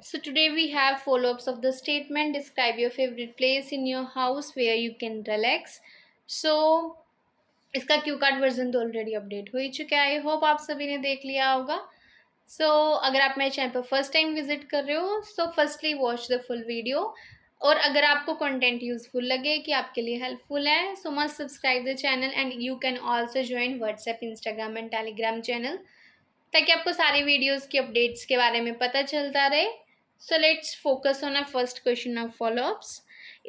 So today we have follow-ups of the statement. Describe your favorite place in your house where you can relax. So इसका Q card version तो already update हो ही चुका है. I hope आप सभी ने देख लिया होगा. अगर आप मेरे चैनल पर फर्स्ट टाइम विजिट कर रहे हो so firstly watch the full video. और अगर आपको कंटेंट यूजफुल लगे कि आपके लिए हेल्पफुल है सो must subscribe the channel and you can also join WhatsApp, Instagram and Telegram channel ताकि आपको सारी वीडियोस की अपडेट्स के बारे में पता चलता रहे. So let's focus on a first question of followups.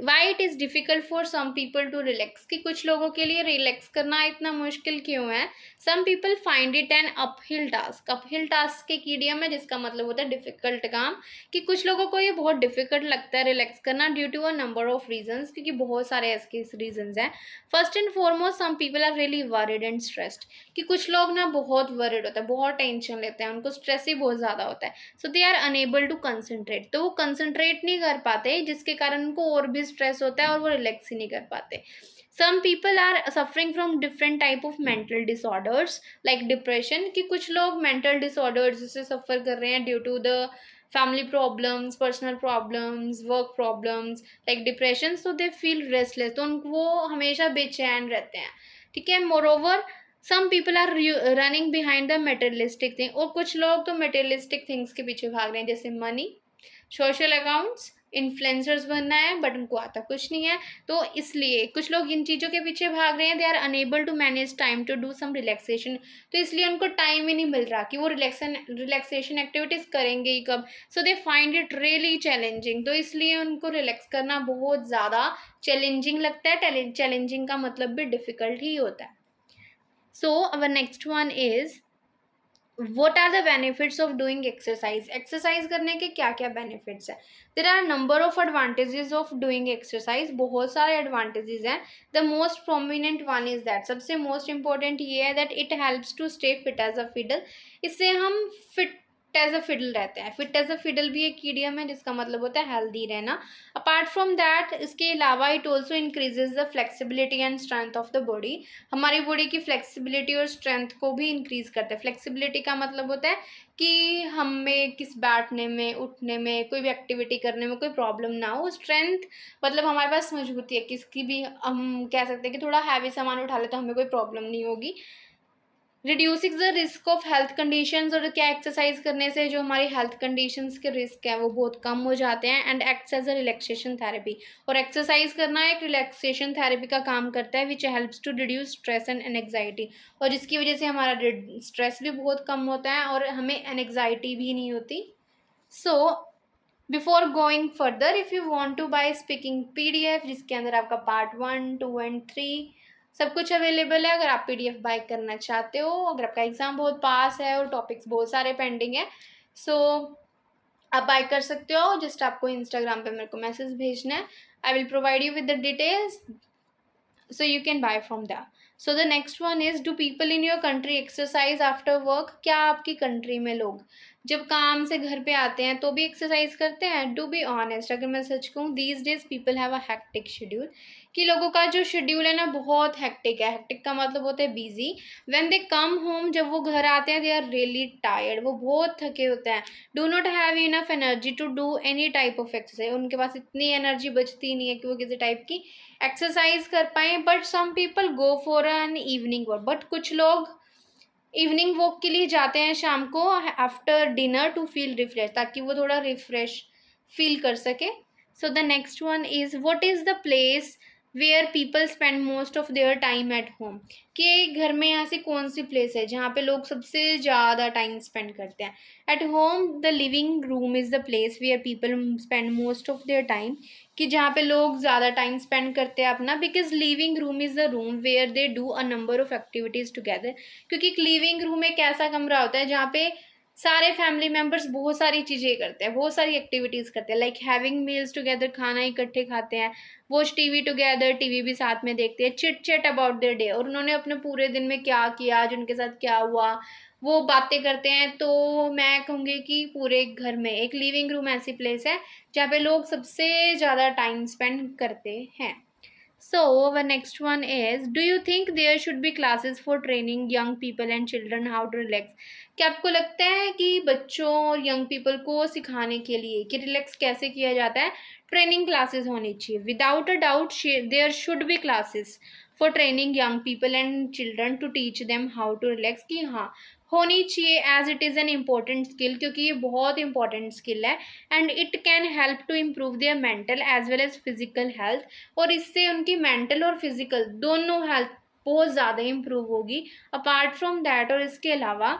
Why it is difficult for some people to relax, कि कुछ लोगों के लिए रिलैक्स करना इतना मुश्किल क्यों है. Some people find it an uphill task. Uphill task एक इडियम है जिसका मतलब होता है डिफ़िकल्ट काम. कि कुछ लोगों को ये बहुत डिफ़िकल्ट लगता है रिलैक्स करना due to a number of reasons, क्योंकि बहुत सारे ऐसे रीजंस हैं. First and foremost some people are really worried and stressed. कि कुछ लोग ना बहुत वरिड होता है, बहुत टेंशन लेते हैं, उनको स्ट्रेस ही बहुत ज़्यादा होता है. So they are unable to concentrate. तो वो कंसंट्रेट नहीं कर पाते जिसके कारण उनको और भी स्ट्रेस होता है और वो रिलैक्स ही नहीं कर पाते. Some people are suffering from different type of mental disorders like depression. कि कुछ लोग मेंटल डिसऑर्डर्स से सफ़र कर रहे हैं due to the family problems, personal problems, work problems like depression. So they feel restless. तो उनको वो हमेशा बेचैन रहते हैं. ठीक है. Moreover some people are running behind the materialistic thing. और कुछ लोग तो मटेरियलिस्टिक थिंग्स के पीछे भाग रहे हैं जैसे मनी, सोशल अकाउंट्स, इन्फ्लुएंसर्स बनना है बट उनको आता कुछ नहीं है. तो इसलिए कुछ लोग इन चीज़ों के पीछे भाग रहे हैं. They are unable to manage time to do some relaxation. तो इसलिए उनको टाइम ही नहीं मिल रहा कि वो रिलैक्सेशन एक्टिविटीज़ करेंगे ही कब. So they find it really challenging. तो इसलिए उनको रिलैक्स करना बहुत ज़्यादा चैलेंजिंग लगता है. चैलेंजिंग का मतलब भी डिफ़िकल्ट ही होता है. So our next one is what are the benefits of doing exercise. Exercise करने के क्या क्या बेनिफिट्स हैं. There are number of advantages of doing exercise. बहुत सारे एडवांटेजेस हैं. The most prominent one is that, सबसे मोस्ट इंपॉर्टेंट ये है that it helps to stay fit as a fiddle. इससे हम फिट एज अ फिडल रहते हैं. फिट एज अ फिडल भी एक ईडियम है जिसका मतलब होता है हेल्दी रहना. अपार्ट फ्रॉम दैट इसके अलावा it also increases the flexibility and strength of the body. हमारी बॉडी की फ्लेक्सिबिलिटी और स्ट्रेंथ को भी इंक्रीज करता है. फ्लेक्सिबिलिटी का मतलब होता है कि हमें किस बैठने में, उठने में, कोई भी एक्टिविटी करने में कोई प्रॉब्लम ना हो. स्ट्रेंथ मतलब हमारे पास मजबूती है, किसकी भी हम कह सकते हैं कि थोड़ा हैवी सामान उठा ले तो हमें कोई प्रॉब्लम नहीं होगी. Reducing the risk of health conditions. और क्या एक्सरसाइज करने से जो हमारी हेल्थ कंडीशंस के रिस्क है वो बहुत कम हो जाते हैं. And acts as a relaxation therapy. और एक्सरसाइज करना एक रिलैक्सेशन थेरेपी का काम करता है which helps to reduce stress and anxiety. और जिसकी वजह से हमारा स्ट्रेस भी बहुत कम होता है और हमें एनजाइटी भी नहीं होती. So before going further if you want to buy speaking PDF जिसके अंदर आपका पार्ट 1, 2 एंड 3 सब कुछ अवेलेबल है. अगर आप पीडीएफ बाय करना चाहते हो, अगर आपका एग्ज़ाम बहुत पास है और टॉपिक्स बहुत सारे पेंडिंग है सो आप बाय कर सकते हो. जस्ट आपको इंस्टाग्राम पे मेरे को मैसेज भेजना है. I will provide you with the details so you can buy from there. So the next one is, do people in your country exercise after work. क्या आपकी कंट्री में लोग जब काम से घर पे आते हैं तो भी एक्सरसाइज करते हैं. टू बी ऑनेस्ट अगर मैं सच कहूँ these days people have a hectic schedule. कि लोगों का जो शेड्यूल है ना बहुत हेक्टिक है. हेक्टिक का मतलब होता है busy. When they come home, जब वो घर आते हैं दे आर रियली टायर्ड. वो बहुत थके होते हैं. Do not have enough energy to do any type of exercise. उनके पास इतनी एनर्जी बचती नहीं है कि वो किसी टाइप की एक्सरसाइज कर पाए. But some people go for an evening walk. But कुछ लोग इवनिंग वॉक के लिए जाते हैं शाम को after dinner to feel refresh, ताकि वो थोड़ा रिफ्रेश फील कर सके. So the next one is, what is the place where people spend most of their time at home. कि घर में ऐसी कौन सी प्लेस है जहाँ पे लोग सबसे ज़्यादा टाइम स्पेंड करते हैं. At home the living room is the place where people spend most of their time. कि जहाँ पे लोग ज़्यादा टाइम स्पेंड करते हैं अपना. Because living room is the room where they do a number of activities together. क्योंकि एक लिविंग रूम एक ऐसा कमरा होता है जहाँ पे सारे फैमिली मेम्बर्स बहुत सारी चीज़ें करते हैं, बहुत सारी एक्टिविटीज़ करते हैं. लाइक हैविंग मील्स टुगेदर, खाना इकट्ठे खाते हैं. वॉच टीवी टुगेदर, टीवी भी साथ में देखते हैं. Chit chat about their day. और उन्होंने अपने पूरे दिन में क्या किया, आज उनके साथ क्या हुआ, वो बातें करते हैं. तो मैं कहूँगी कि पूरे घर में एक लिविंग रूम ऐसी प्लेस है जहाँ पे लोग सबसे ज़्यादा टाइम स्पेंड करते हैं. So our next one is, do you think there should be classes for training young people and children how to relax? क्या आपको लगता है कि बच्चों और यंग पीपल को सिखाने के लिए कि रिलैक्स कैसे किया जाता है ट्रेनिंग क्लासेस होनी चाहिए? Without a doubt there should be classes for training young people and children to teach them how to relax, कि हाँ होनी चाहिए as it is an important skill, क्योंकि ये बहुत इंपॉर्टेंट स्किल है and it can help to improve their mental as well as physical health, और इससे उनकी मेंटल और फिजिकल दोनों हेल्थ बहुत ज़्यादा इम्प्रूव होगी। अपार्ट फ्रॉम दैट, और इसके अलावा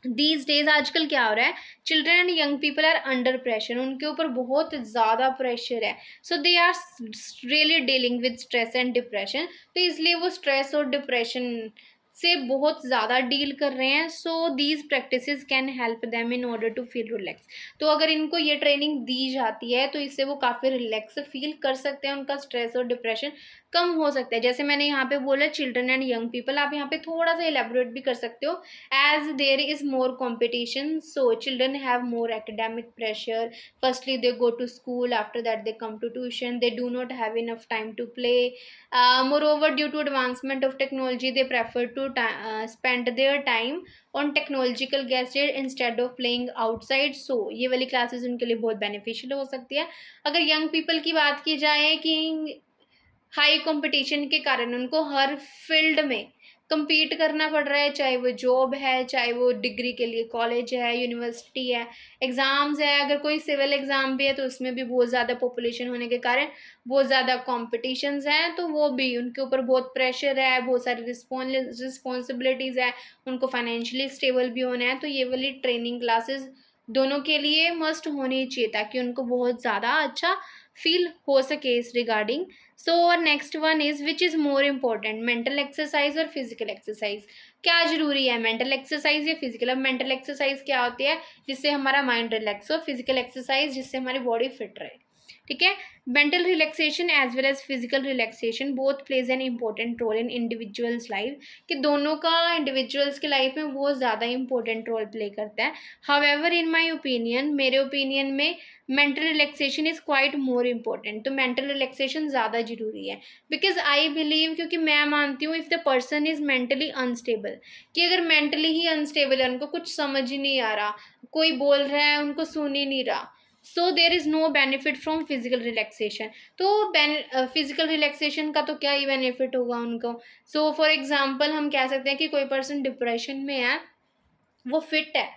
दीज डेज आजकल क्या हो रहा है, children and young people are under pressure, उनके ऊपर बहुत ज़्यादा प्रेशर है। So they are really dealing with stress and depression, तो इसलिए वो स्ट्रेस और डिप्रेशन से बहुत ज़्यादा डील कर रहे हैं। So these practices can help them in order to feel relax. तो अगर इनको ये ट्रेनिंग दी जाती है तो इससे वो काफ़ी रिलैक्स फील कर सकते हैं, उनका स्ट्रेस और डिप्रेशन कम हो सकता है। जैसे मैंने यहाँ पे बोला चिल्ड्रन एंड यंग पीपल, आप यहाँ पे थोड़ा सा एलेबोरेट भी कर सकते हो। as there is more competition, so children have more academic pressure. Firstly they go to school, after that they come to tuition, they do not have enough time to play. Moreover, due to advancement of technology, they prefer to spend their time on technological gadget instead of playing outside. So ये वाली classes उनके लिए बहुत beneficial हो सकती है। अगर young people की बात की जाए कि हाई कंपटीशन के कारण उनको हर फील्ड में compete करना पड़ रहा है, चाहे वो जॉब है, चाहे वो डिग्री के लिए कॉलेज है, यूनिवर्सिटी है, एग्ज़ाम्स है, अगर कोई सिविल एग्ज़ाम भी है तो उसमें भी बहुत ज़्यादा पॉपुलेशन होने के कारण बहुत ज़्यादा कॉम्पिटिशन्स हैं, तो वो भी उनके ऊपर बहुत प्रेशर है, बहुत सारी रिस्पॉन्सिबिलिटीज़ है, उनको फाइनेंशियली स्टेबल भी होना है। तो ये वाली ट्रेनिंग क्लासेस दोनों के लिए मस्ट होनी चाहिए ताकि उनको बहुत ज़्यादा अच्छा फील हो सके इस regarding. So next one is, which is more important, mental exercise और फिजिकल एक्सरसाइज? क्या जरूरी है, मेंटल एक्सरसाइज या फिजिकल? अब मेंटल एक्सरसाइज क्या होती है, जिससे हमारा माइंड रिलैक्स हो, फिजिकल एक्सरसाइज जिससे हमारी बॉडी फिट रहे। ठीक है, mental relaxation as well as physical relaxation both plays an important role in individuals life, कि दोनों का इंडिविजुअल्स के लाइफ में बहुत ज़्यादा इंपॉर्टेंट रोल प्ले करता है। हाउएवर इन माय ओपिनियन, मेरे ओपिनियन में mental relaxation is quite more important, तो मेंटल रिलैक्सेशन ज़्यादा ज़रूरी है। बिकॉज आई बिलीव, क्योंकि मैं मानती हूँ if the person is mentally unstable, कि अगर मेंटली ही अनस्टेबल है, उनको कुछ समझ ही नहीं आ रहा, कोई बोल रहा है उनको सुन ही नहीं रहा, so there is no benefit from physical relaxation. तो फिजिकल रिलैक्सेशन का तो क्या ही बेनिफिट होगा उनको। सो फॉर एग्जाम्पल हम कह सकते हैं कि कोई पर्सन डिप्रेशन में है, वो फिट है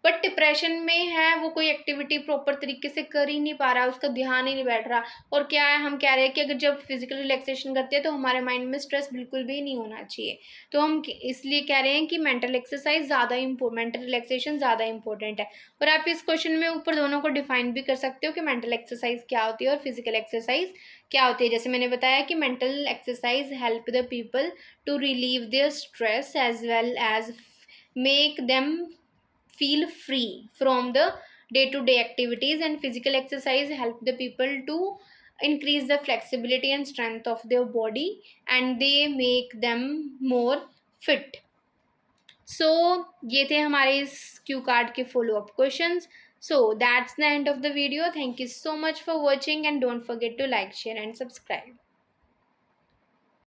बट डिप्रेशन में है, वो कोई एक्टिविटी प्रॉपर तरीके से कर ही नहीं पा रहा, उसका ध्यान ही नहीं बैठ रहा। और क्या है, हम कह रहे हैं कि अगर जब फिजिकल रिलैक्सेशन करते हैं तो हमारे माइंड में स्ट्रेस बिल्कुल भी नहीं होना चाहिए, तो हम इसलिए कह रहे हैं कि मेंटल एक्सरसाइज ज़्यादा मेंटल रिलैक्सेशन ज़्यादा इंपॉर्टेंट है। और आप इस क्वेश्चन में ऊपर दोनों को डिफाइन भी कर सकते हो कि मेंटल एक्सरसाइज क्या होती है और फिजिकल एक्सरसाइज क्या होती है। जैसे मैंने बताया कि mental exercise help the people to relieve their stress as well as make them feel free from the day-to-day activities, and physical exercise help the people to increase the flexibility and strength of their body, and they make them more fit. So ये थे हमारे इस Q card के follow up questions. So that's the end of the video. Thank you so much for watching and don't forget to like, share and subscribe.